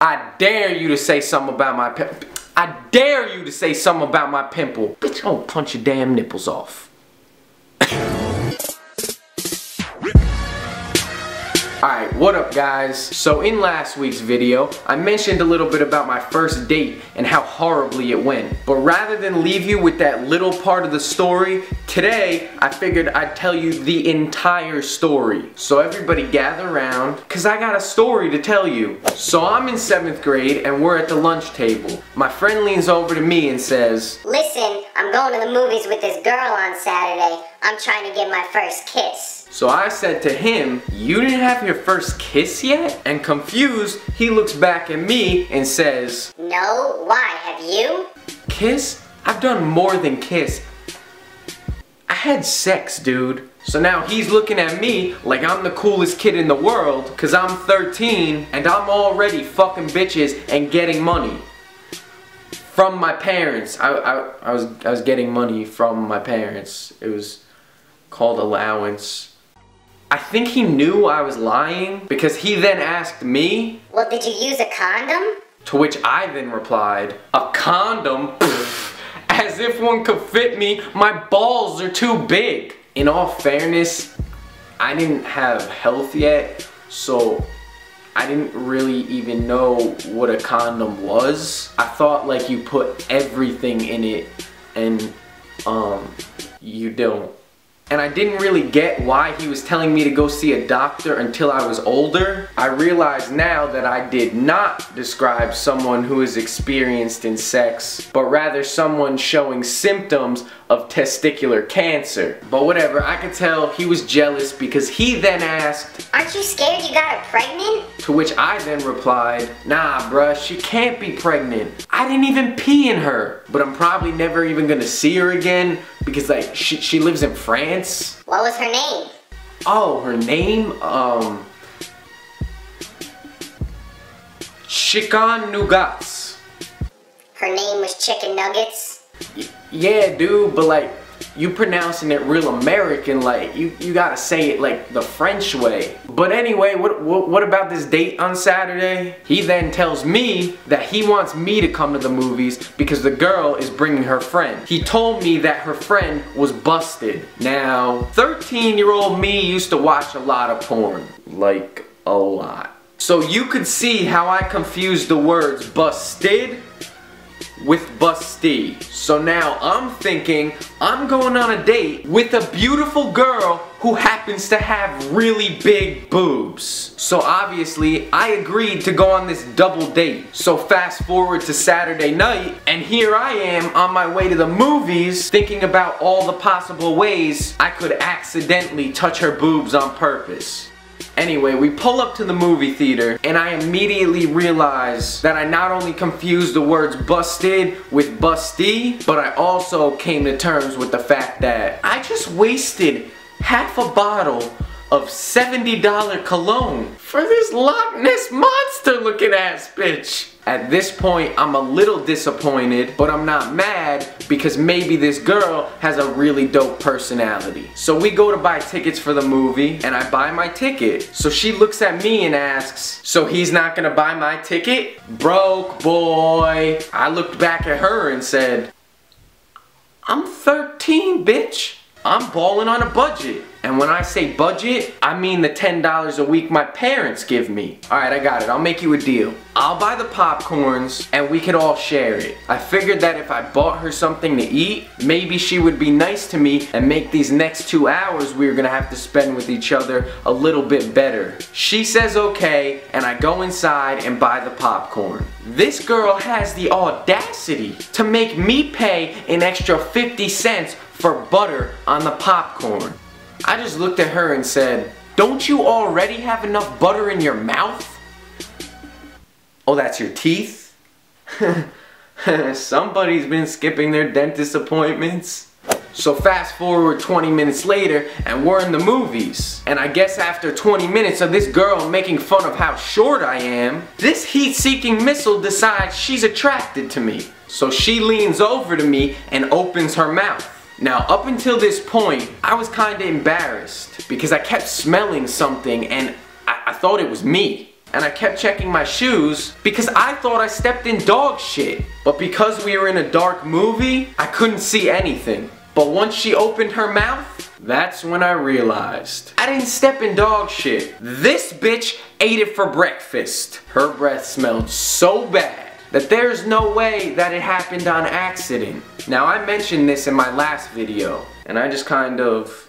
I dare you to say something about my pimple. I dare you to say something about my pimple. Bitch, I'm gonna punch your damn nipples off. Alright, what up guys? So in last week's video, I mentioned a little bit about my first date and how horribly it went. But rather than leave you with that little part of the story, today I figured I'd tell you the entire story. So everybody gather around, cause I got a story to tell you. So I'm in 7th grade and we're at the lunch table. My friend leans over to me and says, "Listen, I'm going to the movies with this girl on Saturday. I'm trying to get my first kiss." So I said to him, "You didn't have your first kiss yet?" And confused, he looks back at me and says, "No, why? Have you?" "Kiss? I've done more than kiss. I had sex, dude." So now he's looking at me like I'm the coolest kid in the world cause I'm 13 and I'm already fucking bitches and getting money. From my parents. I was getting money from my parents. It was called allowance. I think he knew I was lying because he then asked me, "Well, did you use a condom?" To which I then replied, "A condom? Pfft, as if one could fit me, my balls are too big." In all fairness, I didn't have health yet, so I didn't really even know what a condom was. I thought like you put everything in it and you don't. And I didn't really get why he was telling me to go see a doctor until I was older. I realize now that I did not describe someone who is experienced in sex, but rather someone showing symptoms of testicular cancer. But whatever, I could tell he was jealous because he then asked, "Aren't you scared you got her pregnant?" To which I then replied, "Nah bruh, she can't be pregnant. I didn't even pee in her. But I'm probably never even gonna see her again because like she lives in France." "What was her name?" "Oh, her name? Chicken Nuggets." "Her name was Chicken Nuggets?" Yeah, dude, but like, you pronouncing it real American, like, you gotta say it like the French way. But anyway, what about this date on Saturday? He then tells me that he wants me to come to the movies because the girl is bringing her friend. He told me that her friend was busted. Now, 13-year-old me used to watch a lot of porn. Like, a lot. So you could see how I confused the words busted with busty. So now I'm thinking I'm going on a date with a beautiful girl who happens to have really big boobs. So obviously I agreed to go on this double date. So fast forward to Saturday night and here I am on my way to the movies thinking about all the possible ways I could accidentally touch her boobs on purpose. Anyway, we pull up to the movie theater and I immediately realize that I not only confused the words busted with busty, but I also came to terms with the fact that I just wasted half a bottle of $70 cologne for this Loch Ness Monster looking ass bitch. At this point, I'm a little disappointed, but I'm not mad because maybe this girl has a really dope personality. So we go to buy tickets for the movie and I buy my ticket. So she looks at me and asks, "So he's not gonna buy my ticket? Broke boy." I looked back at her and said, "I'm 13, bitch. I'm balling on a budget." And when I say budget, I mean the $10 a week my parents give me. Alright, I got it. I'll make you a deal. I'll buy the popcorns and we could all share it. I figured that if I bought her something to eat, maybe she would be nice to me and make these next 2 hours we were gonna have to spend with each other a little bit better. She says okay, and I go inside and buy the popcorn. This girl has the audacity to make me pay an extra 50 cents for butter on the popcorn. I just looked at her and said, "Don't you already have enough butter in your mouth?" "Oh, that's your teeth?" Somebody's been skipping their dentist appointments. So fast forward 20 minutes later and we're in the movies. And I guess after 20 minutes of this girl making fun of how short I am, this heat-seeking missile decides she's attracted to me. So she leans over to me and opens her mouth. Now, up until this point, I was kinda embarrassed because I kept smelling something and I thought it was me. and I kept checking my shoes because I thought I stepped in dog shit. But because we were in a dark movie, I couldn't see anything. But once she opened her mouth, that's when I realized I didn't step in dog shit. This bitch ate it for breakfast. Her breath smelled so bad that there's no way that it happened on accident. Now, I mentioned this in my last video, and I just kind of...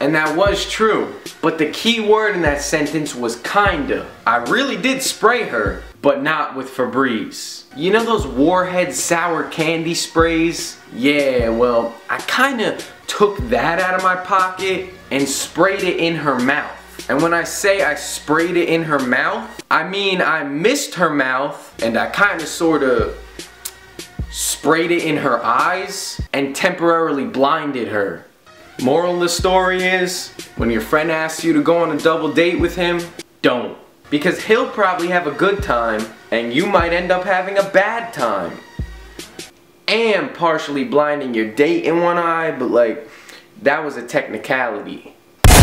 And that was true, but the key word in that sentence was kinda. I really did spray her, but not with Febreze. You know those Warhead sour candy sprays? Yeah, well, I kinda took that out of my pocket and sprayed it in her mouth. And when I say I sprayed it in her mouth, I mean I missed her mouth and I kinda sorta sprayed it in her eyes and temporarily blinded her. Moral of the story is, when your friend asks you to go on a double date with him, don't. Because he'll probably have a good time and you might end up having a bad time. And partially blinding your date in one eye, but like, that was a technicality.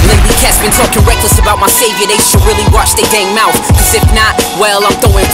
Lately cats been talking reckless about my savior, they should really watch their dang mouth. Cause if not, well, I'm throwing